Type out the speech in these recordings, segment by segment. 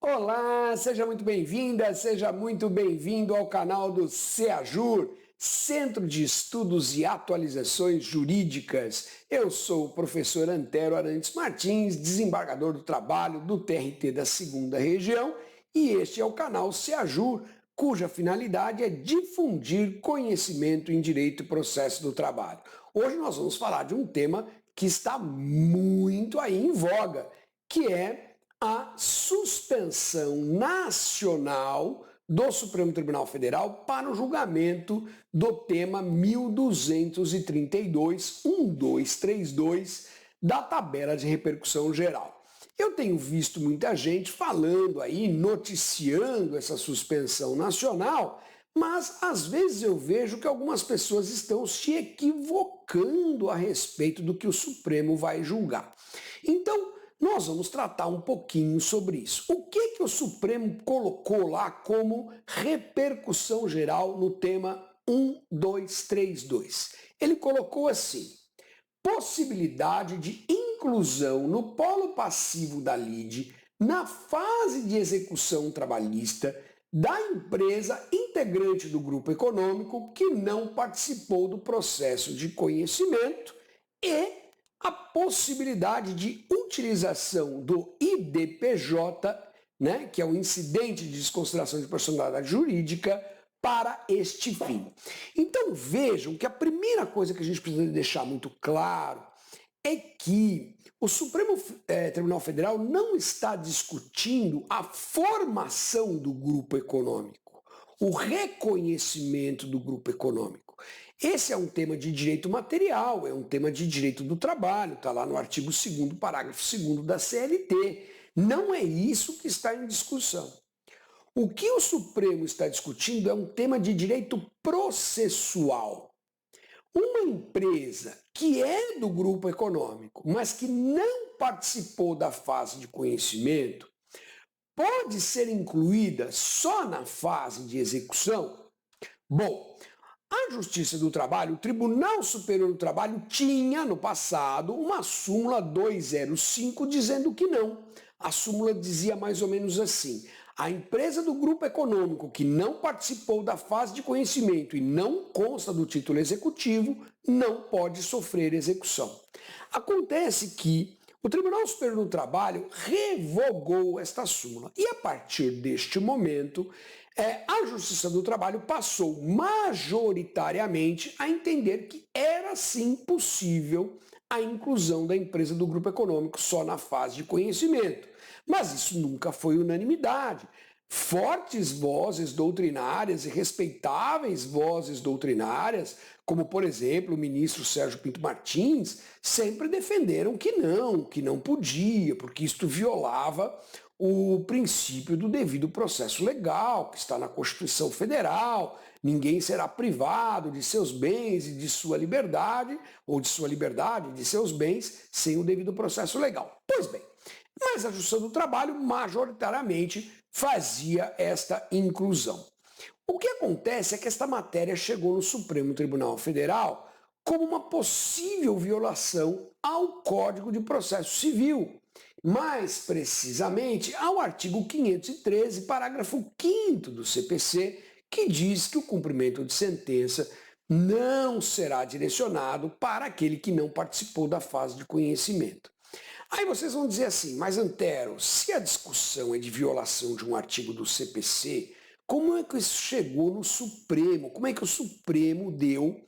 Olá, seja muito bem-vinda, seja muito bem-vindo ao canal do CEAJUR, Centro de Estudos e Atualizações Jurídicas. Eu sou o professor Antero Arantes Martins, desembargador do trabalho do TRT da 2ª Região, e este é o canal CEAJUR, cuja finalidade é difundir conhecimento em direito e processo do trabalho. Hoje nós vamos falar de um tema que está muito aí em voga, que é a suspensão nacional do Supremo Tribunal Federal para o julgamento do tema 1232 da tabela de repercussão geral. Eu tenho visto muita gente falando aí, noticiando essa suspensão nacional, mas às vezes eu vejo que algumas pessoas estão se equivocando a respeito do que o Supremo vai julgar. Então, nós vamos tratar um pouquinho sobre isso. O que o Supremo colocou lá como repercussão geral no tema 1232? Ele colocou assim: possibilidade de inclusão no polo passivo da lide na fase de execução trabalhista da empresa integrante do grupo econômico que não participou do processo de conhecimento e a possibilidade de utilização do IDPJ, que é o incidente de desconsideração de personalidade jurídica, para este fim. Então vejam que a primeira coisa que a gente precisa deixar muito claro é que o Supremo Tribunal Federal não está discutindo a formação do grupo econômico, o reconhecimento do grupo econômico. Esse é um tema de direito material, é um tema de direito do trabalho, está lá no artigo 2º, parágrafo 2º da CLT. Não é isso que está em discussão. O que o Supremo está discutindo é um tema de direito processual. Uma empresa que é do grupo econômico, mas que não participou da fase de conhecimento, pode ser incluída só na fase de execução? Bom, a Justiça do Trabalho, o Tribunal Superior do Trabalho, tinha no passado uma súmula 205 dizendo que não. A súmula dizia mais ou menos assim: a empresa do grupo econômico que não participou da fase de conhecimento e não consta do título executivo não pode sofrer execução. Acontece que o Tribunal Superior do Trabalho revogou esta súmula e a partir deste momento a Justiça do Trabalho passou majoritariamente a entender que era sim possível a inclusão da empresa do grupo econômico só na fase de conhecimento. Mas isso nunca foi unanimidade. Fortes vozes doutrinárias e respeitáveis vozes doutrinárias, como por exemplo o ministro Sérgio Pinto Martins, sempre defenderam que não podia, porque isto violava o princípio do devido processo legal, que está na Constituição Federal. Ninguém será privado de seus bens e de sua liberdade, ou de sua liberdade e de seus bens, sem o devido processo legal. Pois bem, mas a Justiça do Trabalho majoritariamente fazia esta inclusão. O que acontece é que esta matéria chegou no Supremo Tribunal Federal como uma possível violação ao Código de Processo Civil, mais precisamente ao artigo 513, parágrafo 5º do CPC, que diz que o cumprimento de sentença não será direcionado para aquele que não participou da fase de conhecimento. Aí vocês vão dizer assim: mas Antero, se a discussão é de violação de um artigo do CPC, como é que isso chegou no Supremo? Como é que o Supremo deu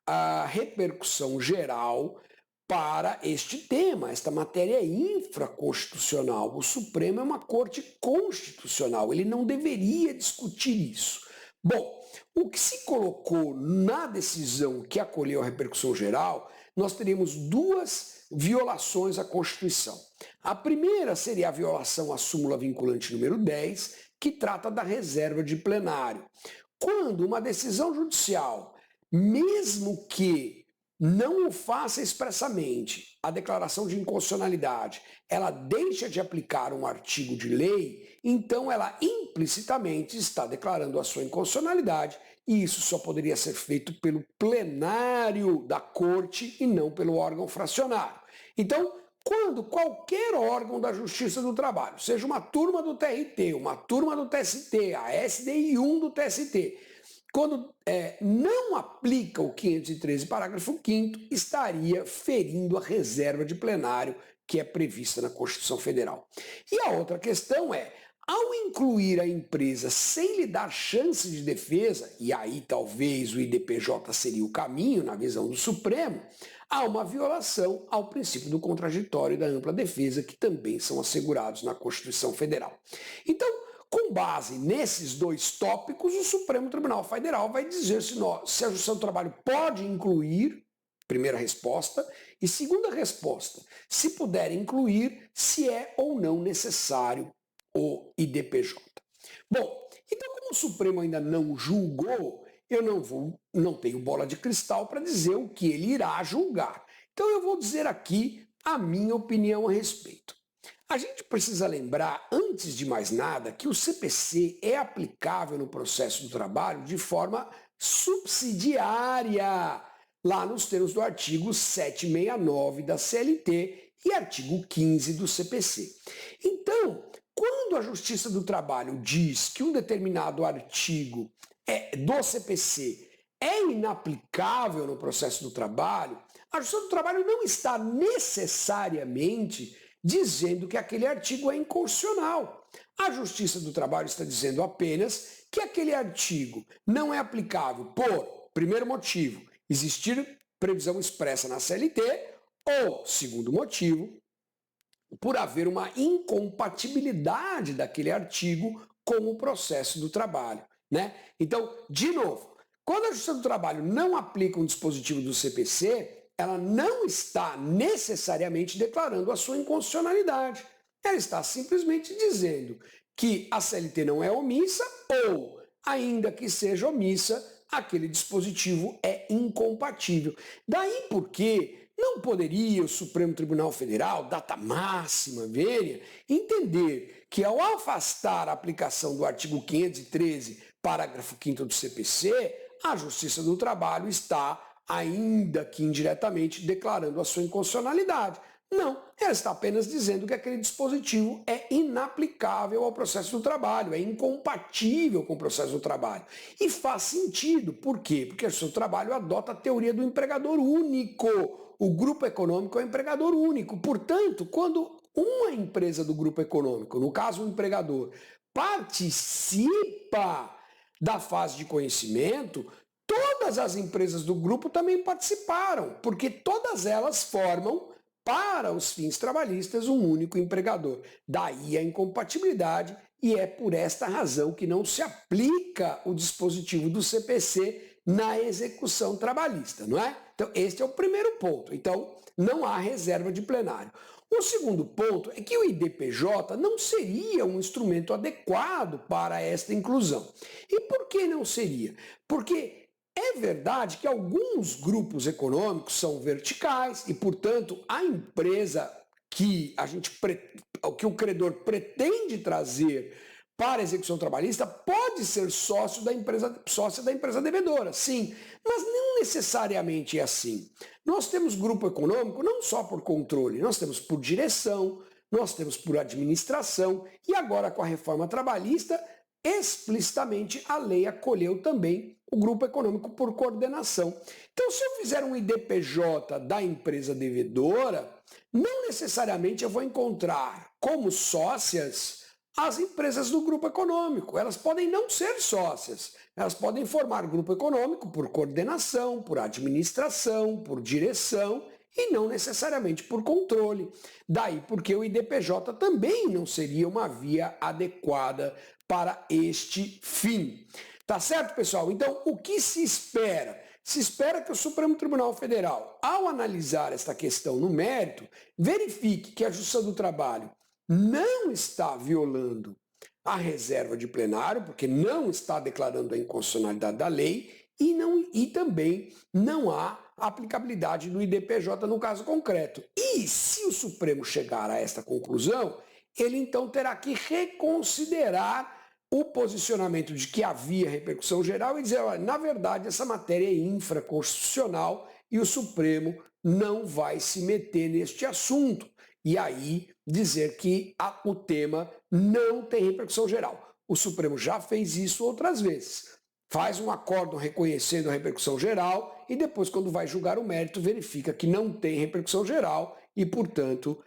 a repercussão geral para este tema? Esta matéria é infraconstitucional. O Supremo é uma corte constitucional, ele não deveria discutir isso. Bom, o que se colocou na decisão que acolheu a repercussão geral, nós teríamos duas violações à Constituição. A primeira seria a violação à súmula vinculante número 10, que trata da reserva de plenário. Quando uma decisão judicial, mesmo que não o faça expressamente, a declaração de inconstitucionalidade, ela deixa de aplicar um artigo de lei, então ela implicitamente está declarando a sua inconstitucionalidade, e isso só poderia ser feito pelo plenário da corte e não pelo órgão fracionário. Então, quando qualquer órgão da Justiça do Trabalho, seja uma turma do TRT, uma turma do TST, a SDI1 do TST, quando não aplica o 513, parágrafo 5º, estaria ferindo a reserva de plenário que é prevista na Constituição Federal. E a outra questão é, ao incluir a empresa sem lhe dar chance de defesa, e aí talvez o IDPJ seria o caminho na visão do Supremo, há uma violação ao princípio do contraditório e da ampla defesa, que também são assegurados na Constituição Federal. Então, com base nesses dois tópicos, o Supremo Tribunal Federal vai dizer se a Justiça do Trabalho pode incluir, primeira resposta, e segunda resposta, se puder incluir, se é ou não necessário o IDPJ. Bom, então como o Supremo ainda não julgou, eu não tenho bola de cristal para dizer o que ele irá julgar. Então eu vou dizer aqui a minha opinião a respeito. A gente precisa lembrar, antes de mais nada, que o CPC é aplicável no processo do trabalho de forma subsidiária, lá nos termos do artigo 769 da CLT e artigo 15 do CPC. Então, quando a Justiça do Trabalho diz que um determinado artigo do CPC é inaplicável no processo do trabalho, a Justiça do Trabalho não está necessariamente dizendo que aquele artigo é inconstitucional. A Justiça do Trabalho está dizendo apenas que aquele artigo não é aplicável por, primeiro motivo, existir previsão expressa na CLT, ou, segundo motivo, por haver uma incompatibilidade daquele artigo com o processo do trabalho, né? Então, de novo, quando a Justiça do Trabalho não aplica um dispositivo do CPC, ela não está necessariamente declarando a sua inconstitucionalidade. Ela está simplesmente dizendo que a CLT não é omissa ou, ainda que seja omissa, aquele dispositivo é incompatível. Daí porque não poderia o Supremo Tribunal Federal, data máxima, vênia, entender que ao afastar a aplicação do artigo 513, parágrafo 5º do CPC, a Justiça do Trabalho está, ainda que indiretamente, declarando a sua inconstitucionalidade. Não, ela está apenas dizendo que aquele dispositivo é inaplicável ao processo do trabalho, é incompatível com o processo do trabalho. E faz sentido. Por quê? Porque o seu trabalho adota a teoria do empregador único. O grupo econômico é o empregador único. Portanto, quando uma empresa do grupo econômico, no caso o empregador, participa da fase de conhecimento, todas as empresas do grupo também participaram, porque todas elas formam, para os fins trabalhistas, um único empregador. Daí a incompatibilidade, e é por esta razão que não se aplica o dispositivo do CPC na execução trabalhista, não é? Então, este é o primeiro ponto. Então, não há reserva de plenário. O segundo ponto é que o IDPJ não seria um instrumento adequado para esta inclusão. E por que não seria? Porque é verdade que alguns grupos econômicos são verticais e, portanto, a empresa que o credor pretende trazer para a execução trabalhista pode ser sócia da empresa devedora, sim, mas não necessariamente é assim. Nós temos grupo econômico não só por controle, nós temos por direção, nós temos por administração e agora com a reforma trabalhista, explicitamente a lei acolheu também o grupo econômico por coordenação. Então, se eu fizer um IDPJ da empresa devedora, não necessariamente eu vou encontrar como sócias as empresas do grupo econômico. Elas podem não ser sócias, elas podem formar grupo econômico por coordenação, por administração, por direção e não necessariamente por controle. Daí porque o IDPJ também não seria uma via adequada para este fim. Tá certo, pessoal? Então, o que se espera? Se espera que o Supremo Tribunal Federal, ao analisar esta questão no mérito, verifique que a Justiça do Trabalho não está violando a reserva de plenário, porque não está declarando a inconstitucionalidade da lei, e também não há aplicabilidade do IDPJ no caso concreto. E se o Supremo chegar a esta conclusão, ele então terá que reconsiderar o posicionamento de que havia repercussão geral e dizer, olha, na verdade essa matéria é infraconstitucional e o Supremo não vai se meter neste assunto. e aí dizer que o tema não tem repercussão geral. O Supremo já fez isso outras vezes. Faz um acórdão reconhecendo a repercussão geral e depois, quando vai julgar o mérito, verifica que não tem repercussão geral e, portanto,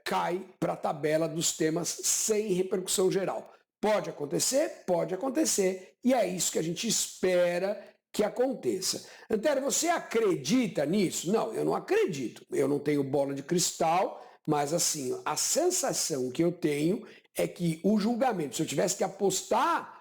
cai para a tabela dos temas sem repercussão geral. Pode acontecer, e é isso que a gente espera que aconteça. Antero, você acredita nisso? Não, eu não acredito. Eu não tenho bola de cristal, mas assim, a sensação que eu tenho é que o julgamento, se eu tivesse que apostar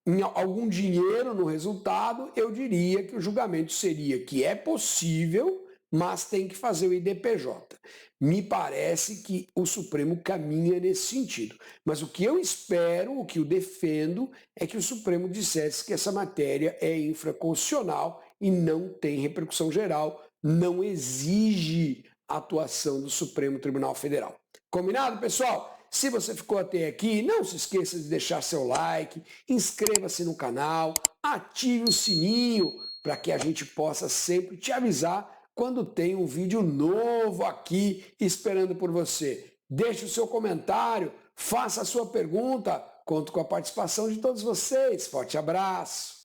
em algum dinheiro no resultado, eu diria que o julgamento seria que é possível, mas tem que fazer o IDPJ. Me parece que o Supremo caminha nesse sentido. Mas o que eu espero, o que eu defendo, é que o Supremo dissesse que essa matéria é infraconstitucional e não tem repercussão geral, não exige a atuação do Supremo Tribunal Federal. Combinado, pessoal? Se você ficou até aqui, não se esqueça de deixar seu like, inscreva-se no canal, ative o sininho para que a gente possa sempre te avisar quando tem um vídeo novo aqui esperando por você. Deixe o seu comentário, faça a sua pergunta, conto com a participação de todos vocês. Forte abraço!